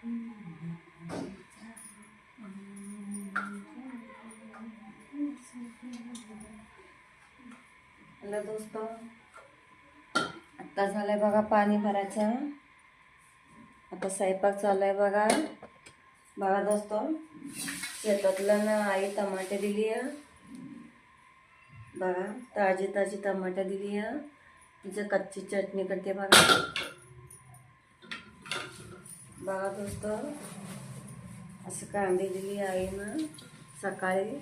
Hello दोस्तों, आता झालंय बघा पाणी भरायचं. आता स्वयंपाक चालू आहे बघा. बघा दोस्तों, शेतातलं ना आई टमाटे दिली आहे बघा. ताजी ताजी टमाटे दिली आहे. तिचं कच्ची चटणी करते बघा. बघा दोस्तों, असं कांदे दिली आईनं सकाळी.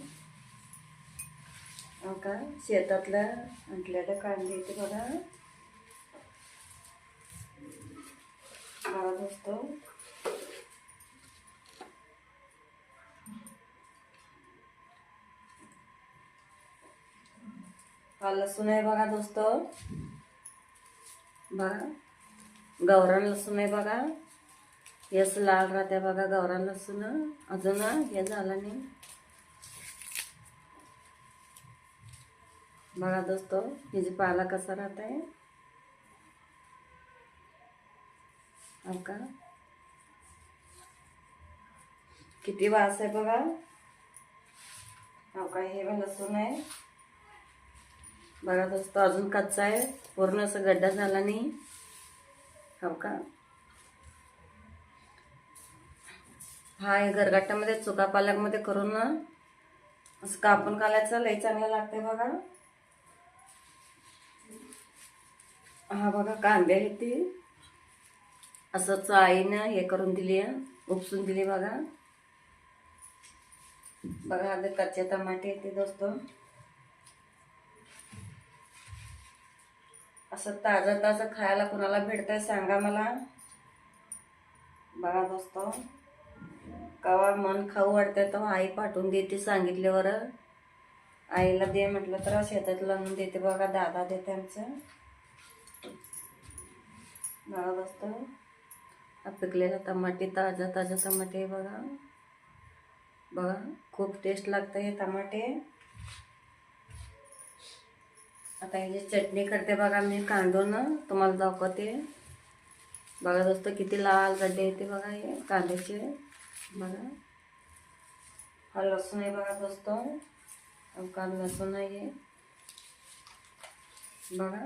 का शेतातलं आणलेलं कांदे येते बघा. बघा दोस्तों, हा लसूण आहे बघा दोस्तों. बघा गावरान लसूण आहे बघा. हेच लाल राहते बघा गावरान लसूण. अजून हे झालं नाही बघा दोस्तों. हिची पाला कसा राहत आहे का, किती वास आहे बघा. हो का, हे लसूण आहे बघा दोस्तों. अजून कच्चा आहे, पूर्ण असं गड्डा झाला नाही हो का. हा हे गरगाट्यामध्ये चुका पालकमध्ये करून ना असं कापून घालायचं. लई चांगलं लागते बघा. हा बघा कांदे आहे ती असंच आईनं हे करून दिली आहे, उपसून दिली बघा. बघा आता कच्चे टमाटे येते दोस्तों. असं ताजं ताजं खायला कुणाला भेटतंय सांगा मला. बघा दोस्तों, कवा मन खाऊ वाटतं तर आई पाठवून देते सांगितल्यावर. आईला दे म्हटलं तर शेतातलं आणून देते बघा. दादा देते आमचं. बघा दोस्तों, पिकलेला टमाटे, ताजा ताजा टमाटे बघा. बघा खूप टेस्ट लागतं हे टमाटे. आता ह्याची चटणी करते बघा मी कांदून, तुम्हाला दाखवते. बघा दोस्तों, किती लाल गड्डे येते बघा हे कांद्याचे. बघा हा लसूण आहे बघा दोस्तों. काल लसूण आहे बघा.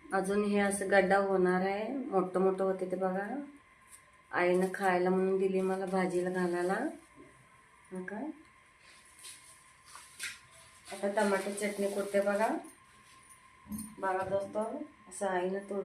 अजून हे असं गड्डा होणार आहे, मोठं मोठं होते ते बघा. आईनं खायला म्हणून दिली मला भाजीला घालायला का. आता टमाटर चटणी करते बघा. बघा दोस्तों, असं आईनं